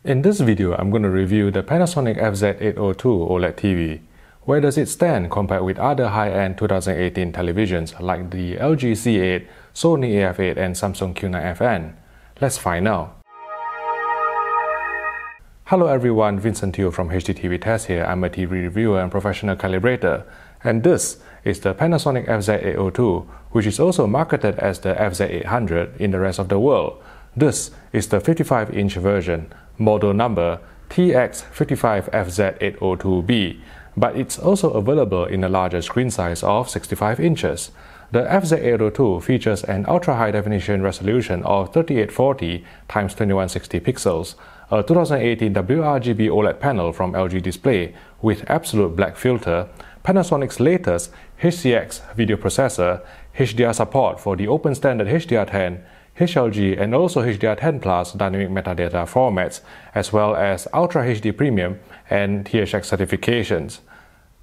In this video, I'm going to review the Panasonic FZ802 OLED TV. Where does it stand compared with other high-end 2018 televisions like the LG C8, Sony AF8 and Samsung Q9FN? Let's find out. Hello everyone, Vincent Teo from HDTV Test here. I'm a TV reviewer and professional calibrator. And this is the Panasonic FZ802, which is also marketed as the FZ800 in the rest of the world. This is the 55-inch version, model number TX-55FZ802B, but it's also available in a larger screen size of 65 inches. The FZ802 features an ultra-high definition resolution of 3840 x 2160 pixels, a 2018 WRGB OLED panel from LG Display with absolute black filter, Panasonic's latest HCX video processor, HDR support for the open standard HDR10, HLG and also HDR10 Plus dynamic metadata formats, as well as Ultra HD Premium and THX certifications.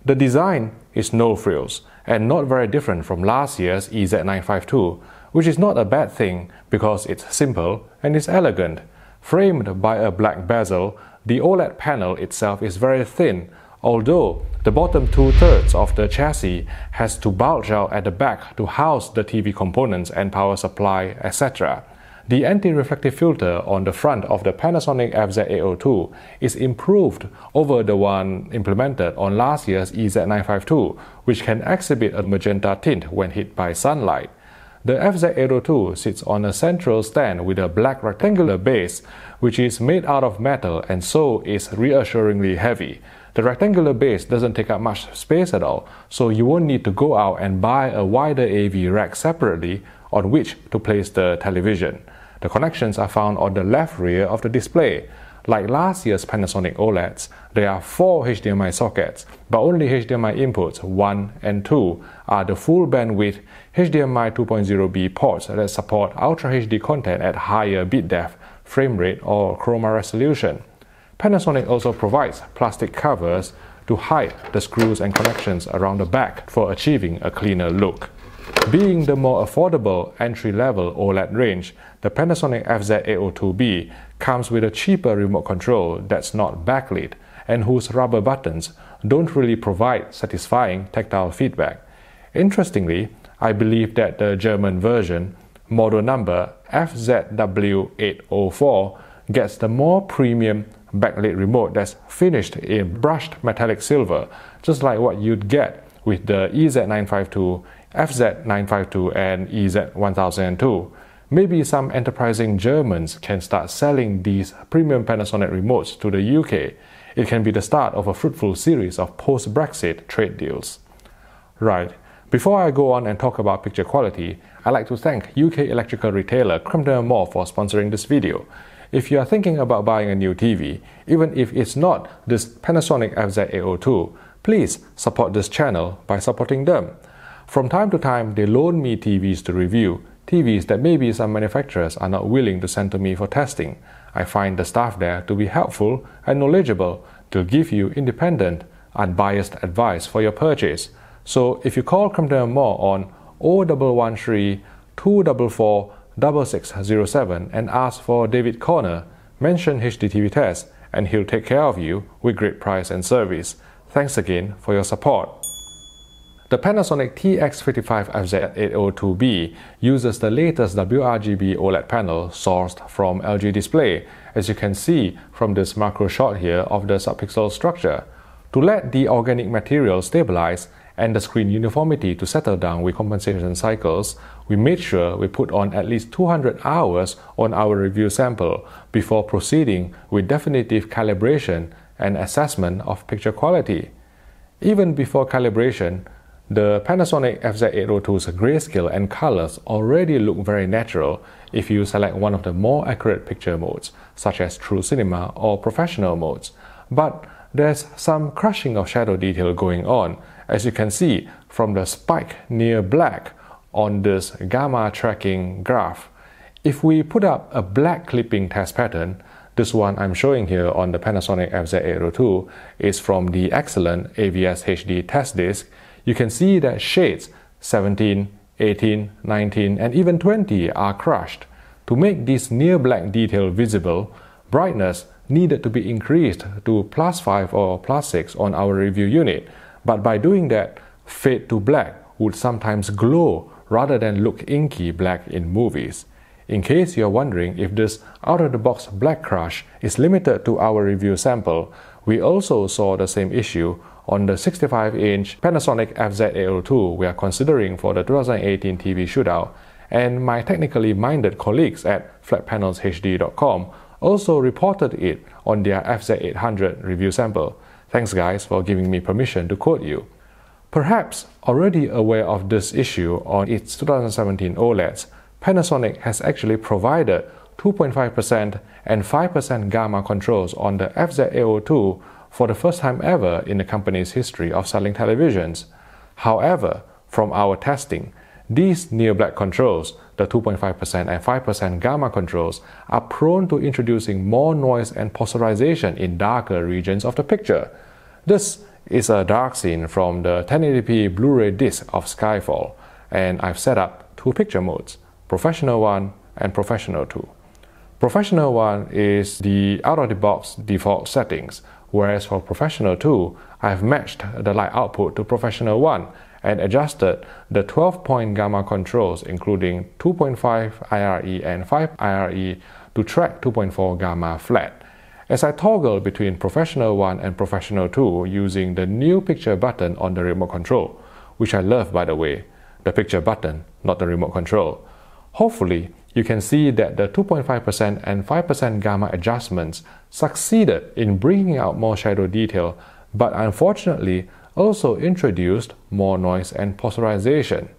The design is no frills and not very different from last year's EZ952, which is not a bad thing because it's simple and is elegant. Framed by a black bezel, the OLED panel itself is very thin, although the bottom two-thirds of the chassis has to bulge out at the back to house the TV components and power supply, etc. The anti-reflective filter on the front of the Panasonic FZ802 is improved over the one implemented on last year's EZ952, which can exhibit a magenta tint when hit by sunlight. The FZ802 sits on a central stand with a black rectangular base, which is made out of metal and so is reassuringly heavy. The rectangular base doesn't take up much space at all, so you won't need to go out and buy a wider AV rack separately on which to place the television. The connections are found on the left rear of the display. Like last year's Panasonic OLEDs, there are 4 HDMI sockets, but only HDMI inputs 1 and 2 are the full bandwidth HDMI 2.0B ports that support Ultra HD content at higher bit depth, frame rate or chroma resolution. Panasonic also provides plastic covers to hide the screws and connections around the back for achieving a cleaner look. Being the more affordable entry-level OLED range, the Panasonic FZ802B comes with a cheaper remote control that's not backlit and whose rubber buttons don't really provide satisfying tactile feedback. Interestingly, I believe that the German version, model number FZW804, gets the more premium backlit remote that's finished in brushed metallic silver, just like what you'd get with the EZ952, FZ952 and EZ1002. Maybe some enterprising Germans can start selling these premium Panasonic remotes to the UK. It can be the start of a fruitful series of post-Brexit trade deals. Right, before I go on and talk about picture quality, I'd like to thank UK electrical retailer Crampton Mall for sponsoring this video. If you are thinking about buying a new TV, even if it's not this Panasonic FZ802, please support this channel by supporting them. From time to time, they loan me TVs to review, TVs that maybe some manufacturers are not willing to send to me for testing. I find the staff there to be helpful and knowledgeable to give you independent, unbiased advice for your purchase. So if you call Crampton Mall on 0113 244 6607 and ask for David Corner, mention HDTV Test, and he'll take care of you with great price and service. Thanks again for your support. The Panasonic TX-55FZ802B uses the latest WRGB OLED panel sourced from LG Display, as you can see from this macro shot here of the subpixel structure. To let the organic material stabilize and the screen uniformity to settle down with compensation cycles, we made sure we put on at least 200 hours on our review sample before proceeding with definitive calibration and assessment of picture quality. Even before calibration, the Panasonic FZ802's grayscale and colors already look very natural if you select one of the more accurate picture modes, such as True Cinema or Professional modes. But there's some crushing of shadow detail going on, as you can see from the spike near black on this gamma tracking graph. If we put up a black clipping test pattern, this one I'm showing here on the Panasonic FZ802 is from the excellent AVS HD test disc, you can see that shades 17, 18, 19 and even 20 are crushed. To make this near black detail visible, brightness needed to be increased to +5 or +6 on our review unit, but by doing that, fade to black would sometimes glow rather than look inky black in movies. In case you're wondering if this out-of-the-box black crush is limited to our review sample, we also saw the same issue on the 65-inch Panasonic FZ802 we are considering for the 2018 TV shootout, and my technically minded colleagues at flatpanelshd.com also reported it on their FZ800 review sample. Thanks guys for giving me permission to quote you. Perhaps already aware of this issue on its 2017 OLEDs, Panasonic has actually provided 2.5% and 5% gamma controls on the FZ802 for the first time ever in the company's history of selling televisions. However, from our testing, these near-black controls, the 2.5% and 5% gamma controls, are prone to introducing more noise and polarization in darker regions of the picture. This is a dark scene from the 1080p Blu-ray disc of Skyfall, and I've set up two picture modes, Professional 1 and Professional 2. Professional 1 is the out-of-the-box default settings, whereas for Professional 2, I've matched the light output to Professional 1 and adjusted the 12-point gamma controls including 2.5 IRE and 5 IRE to track 2.4 gamma flat. As I toggle between Professional 1 and Professional 2 using the new picture button on the remote control, which I love by the way, the picture button, not the remote control. Hopefully, you can see that the 2.5% and 5% gamma adjustments succeeded in bringing out more shadow detail, but unfortunately also introduced more noise and polarization.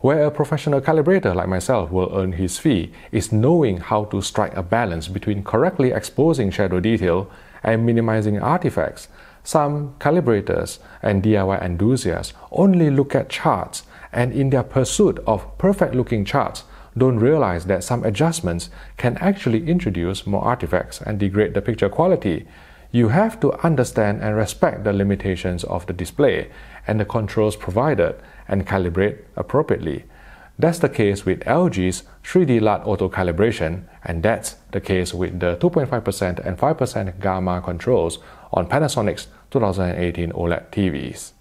Where a professional calibrator like myself will earn his fee is knowing how to strike a balance between correctly exposing shadow detail and minimizing artifacts. Some calibrators and DIY enthusiasts only look at charts, and in their pursuit of perfect-looking charts, don't realize that some adjustments can actually introduce more artifacts and degrade the picture quality. You have to understand and respect the limitations of the display and the controls provided and calibrate appropriately. That's the case with LG's 3D LUT auto calibration, and that's the case with the 2.5% and 5% gamma controls on Panasonic's 2018 OLED TVs.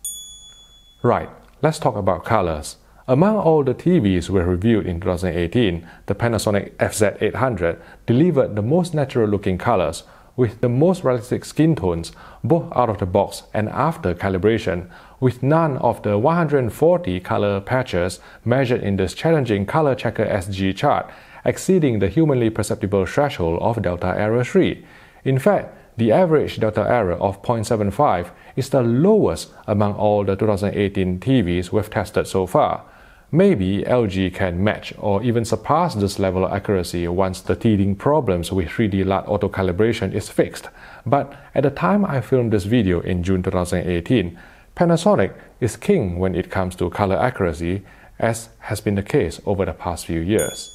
Right, let's talk about colors. Among all the TVs we reviewed in 2018, the Panasonic FZ800 delivered the most natural-looking colors with the most realistic skin tones, both out of the box and after calibration, with none of the 140 color patches measured in this challenging color checker SG chart exceeding the humanly perceptible threshold of delta error 3. In fact, the average delta error of 0.75 is the lowest among all the 2018 TVs we've tested so far. Maybe LG can match or even surpass this level of accuracy once the teething problems with 3D LUT auto calibration is fixed. But at the time I filmed this video in June 2018, Panasonic is king when it comes to color accuracy, as has been the case over the past few years.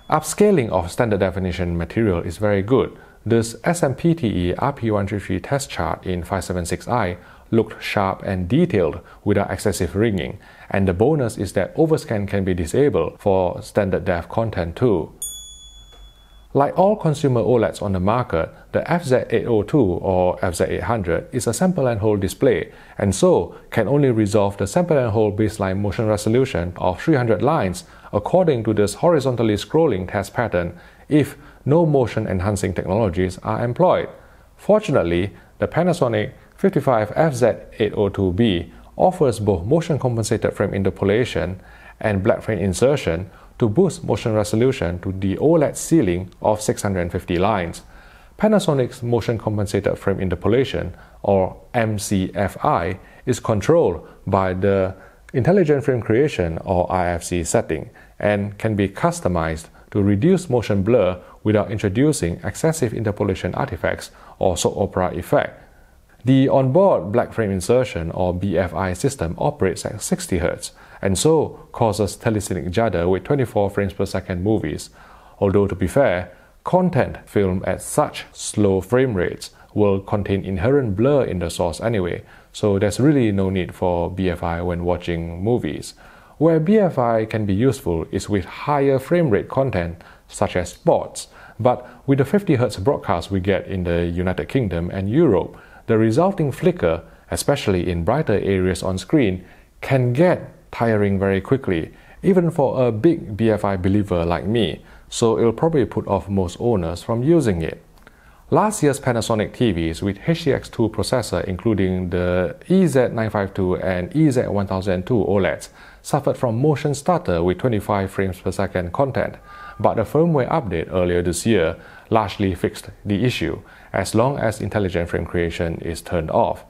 Upscaling of standard definition material is very good. This SMPTE RP133 test chart in 576i looked sharp and detailed without excessive ringing, and the bonus is that overscan can be disabled for standard def content too. Like all consumer OLEDs on the market, the FZ802 or FZ800 is a sample and hold display, and so can only resolve the sample and hold baseline motion resolution of 300 lines according to this horizontally scrolling test pattern if no motion enhancing technologies are employed. Fortunately, the Panasonic 55FZ802B offers both motion compensated frame interpolation and black frame insertion to boost motion resolution to the OLED ceiling of 650 lines. Panasonic's motion compensated frame interpolation, or MCFI, is controlled by the Intelligent Frame Creation or IFC setting and can be customized to reduce motion blur without introducing excessive interpolation artifacts or soap opera effect. The onboard black frame insertion or BFI system operates at 60 Hz and so causes telecinic judder with 24 frames per second movies. Although to be fair, content filmed at such slow frame rates will contain inherent blur in the source anyway, so there's really no need for BFI when watching movies. Where BFI can be useful is with higher frame rate content such as sports, but with the 50 Hz broadcast we get in the United Kingdom and Europe, the resulting flicker, especially in brighter areas on screen, can get tiring very quickly, even for a big BFI believer like me, so it'll probably put off most owners from using it. Last year's Panasonic TVs with HTX2 processor, including the EZ952 and EZ1002 OLEDs, suffered from motion stutter with 25 frames per second content, but a firmware update earlier this year largely fixed the issue, as long as intelligent frame creation is turned off,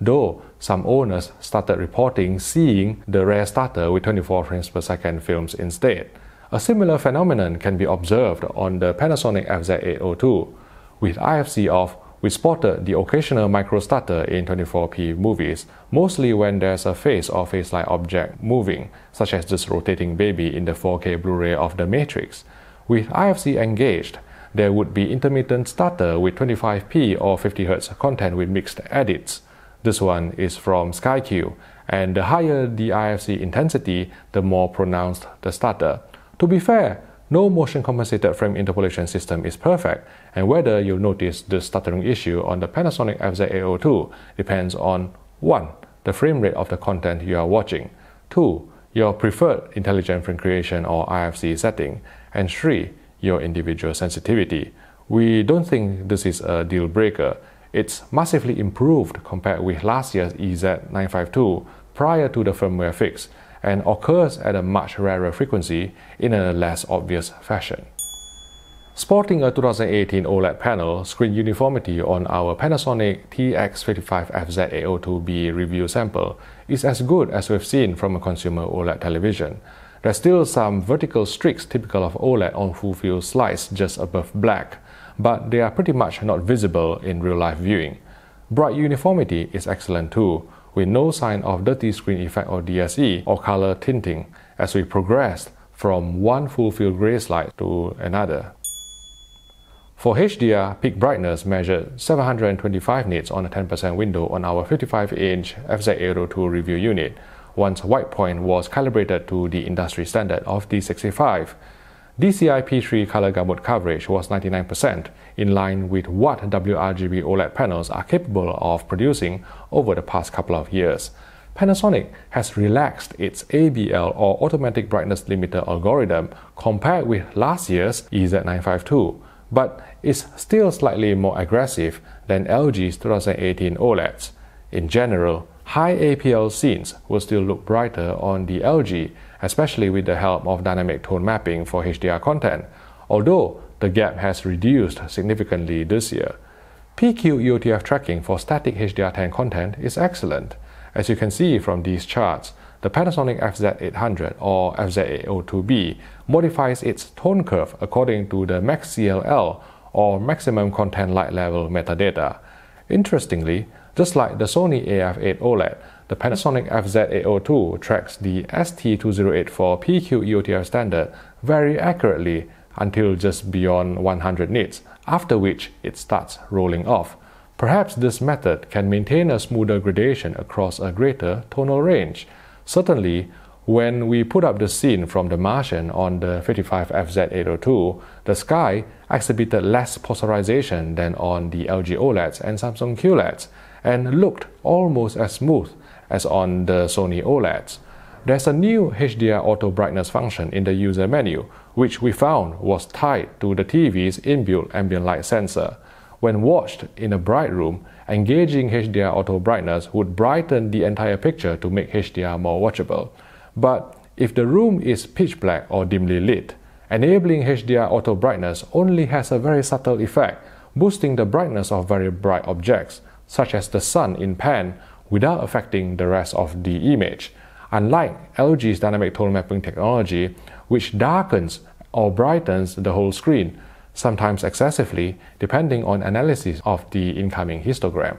though some owners started reporting seeing the rare stutter with 24 frames per second films instead. A similar phenomenon can be observed on the Panasonic FZ802. With IFC off, we spotted the occasional micro stutter in 24p movies, mostly when there's a face or face-like object moving, such as this rotating baby in the 4K Blu-ray of The Matrix. With IFC engaged, there would be intermittent stutter with 25p or 50 Hz content with mixed edits. This one is from SkyQ, and the higher the IFC intensity, the more pronounced the stutter. To be fair, no motion compensated frame interpolation system is perfect, and whether you'll notice the stuttering issue on the Panasonic FZ802 depends on 1. The frame rate of the content you are watching, 2. Your preferred intelligent frame creation or IFC setting, and 3. Your individual sensitivity. We don't think this is a deal breaker. It's massively improved compared with last year's EZ952 prior to the firmware fix, and occurs at a much rarer frequency in a less obvious fashion. Sporting a 2018 OLED panel screen uniformity on our Panasonic TX-55FZ802B review sample is as good as we've seen from a consumer OLED television. There's still some vertical streaks typical of OLED on full-field slides just above black, but they are pretty much not visible in real-life viewing. Bright uniformity is excellent too, with no sign of dirty screen effect or DSE or color tinting as we progressed from one full-field gray slide to another. For HDR, peak brightness measured 725 nits on a 10% window on our 55-inch FZ802 review unit, once white point was calibrated to the industry standard of D65. DCI P3 color gamut coverage was 99%, in line with what WRGB OLED panels are capable of producing over the past couple of years. Panasonic has relaxed its ABL or automatic brightness limiter algorithm compared with last year's EZ952, but is still slightly more aggressive than LG's 2018 OLEDs. In general, high APL scenes will still look brighter on the LG, especially with the help of dynamic tone mapping for HDR content, although the gap has reduced significantly this year. PQ EOTF tracking for static HDR10 content is excellent. As you can see from these charts, the Panasonic FZ800 or FZ802B modifies its tone curve according to the max CLL or maximum content light level metadata. Interestingly, just like the Sony AF8 OLED, the Panasonic FZ802 tracks the ST2084 PQ EOTF standard very accurately until just beyond 100 nits, after which it starts rolling off. Perhaps this method can maintain a smoother gradation across a greater tonal range. Certainly, when we put up the scene from The Martian on the 55FZ802, the sky exhibited less polarization than on the LG OLEDs and Samsung QLEDs, and looked almost as smooth as on the Sony OLEDs. There's a new HDR Auto Brightness function in the user menu, which we found was tied to the TV's inbuilt ambient light sensor. When watched in a bright room, engaging HDR Auto Brightness would brighten the entire picture to make HDR more watchable. But if the room is pitch black or dimly lit, enabling HDR Auto Brightness only has a very subtle effect, boosting the brightness of very bright objects, such as the sun in pan, without affecting the rest of the image, unlike LG's dynamic tone mapping technology, which darkens or brightens the whole screen, sometimes excessively, depending on analysis of the incoming histogram.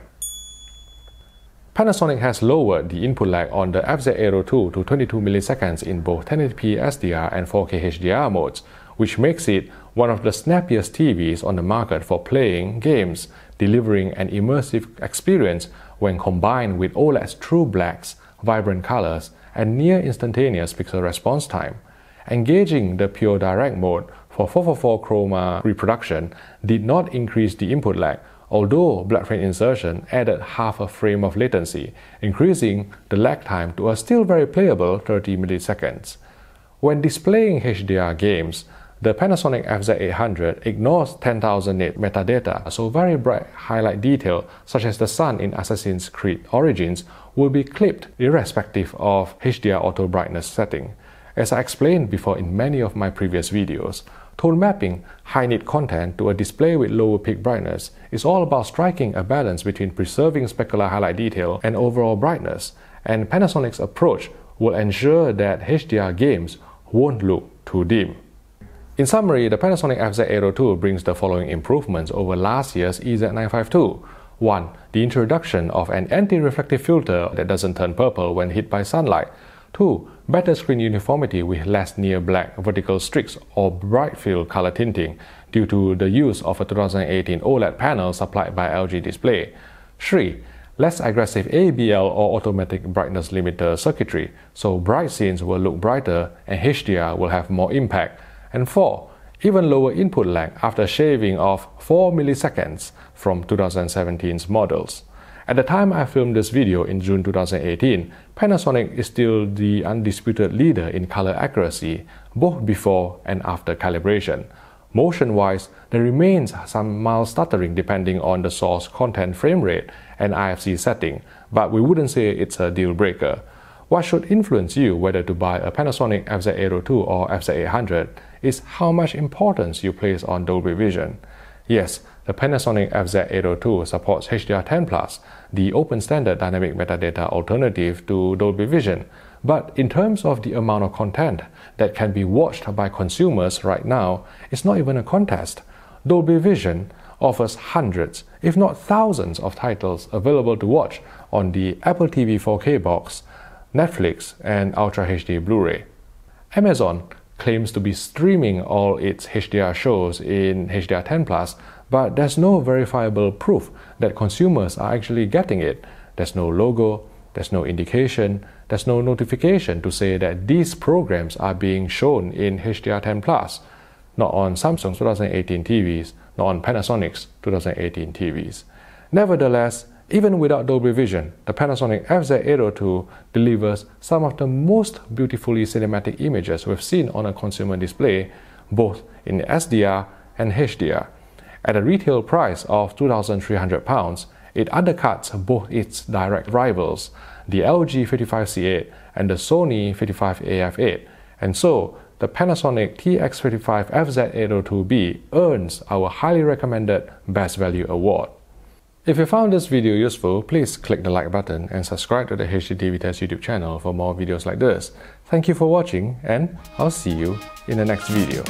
Panasonic has lowered the input lag on the FZ802 to 22 milliseconds in both 1080p SDR and 4K HDR modes, which makes it one of the snappiest TVs on the market for playing games, delivering an immersive experience when combined with OLED's true blacks, vibrant colors, and near instantaneous pixel response time. Engaging the Pure Direct mode for 444 chroma reproduction did not increase the input lag, although black frame insertion added half a frame of latency, increasing the lag time to a still very playable 30 milliseconds. When displaying HDR games, the Panasonic FZ800 ignores 10,000 nit metadata, so very bright highlight detail such as the sun in Assassin's Creed Origins will be clipped irrespective of HDR Auto Brightness setting. As I explained before in many of my previous videos, tone mapping high-nit content to a display with lower peak brightness is all about striking a balance between preserving specular highlight detail and overall brightness, and Panasonic's approach will ensure that HDR games won't look too dim. In summary, the Panasonic FZ802 brings the following improvements over last year's EZ952. 1. The introduction of an anti-reflective filter that doesn't turn purple when hit by sunlight. 2. Better screen uniformity with less near-black vertical streaks or bright field color tinting due to the use of a 2018 OLED panel supplied by LG Display. 3. Less aggressive ABL or automatic brightness limiter circuitry, so bright scenes will look brighter and HDR will have more impact. And 4. Even lower input lag after shaving off 4 milliseconds from 2017's models. At the time I filmed this video in June 2018, Panasonic is still the undisputed leader in color accuracy, both before and after calibration. Motion-wise, there remains some mild stuttering depending on the source content frame rate and IFC setting, but we wouldn't say it's a deal breaker. What should influence you whether to buy a Panasonic FZ802 or FZ800 is how much importance you place on Dolby Vision. Yes, the Panasonic FZ802 supports HDR10+, the open standard dynamic metadata alternative to Dolby Vision, but in terms of the amount of content that can be watched by consumers right now, it's not even a contest. Dolby Vision offers hundreds, if not thousands of titles available to watch on the Apple TV 4K box, Netflix, and Ultra HD Blu-ray. Amazon claims to be streaming all its HDR shows in HDR10+, but there's no verifiable proof that consumers are actually getting it. There's no logo, there's no indication, there's no notification to say that these programs are being shown in HDR10+, not on Samsung's 2018 TVs, not on Panasonic's 2018 TVs. Nevertheless, even without Dolby Vision, the Panasonic FZ802 delivers some of the most beautifully cinematic images we've seen on a consumer display, both in SDR and HDR. At a retail price of £2,300, it undercuts both its direct rivals, the LG 55C8 and the Sony 55AF8, and so the Panasonic TX-55FZ802B earns our highly recommended Best Value Award. If you found this video useful, please click the like button and subscribe to the HDTV Test YouTube channel for more videos like this. Thank you for watching, and I'll see you in the next video.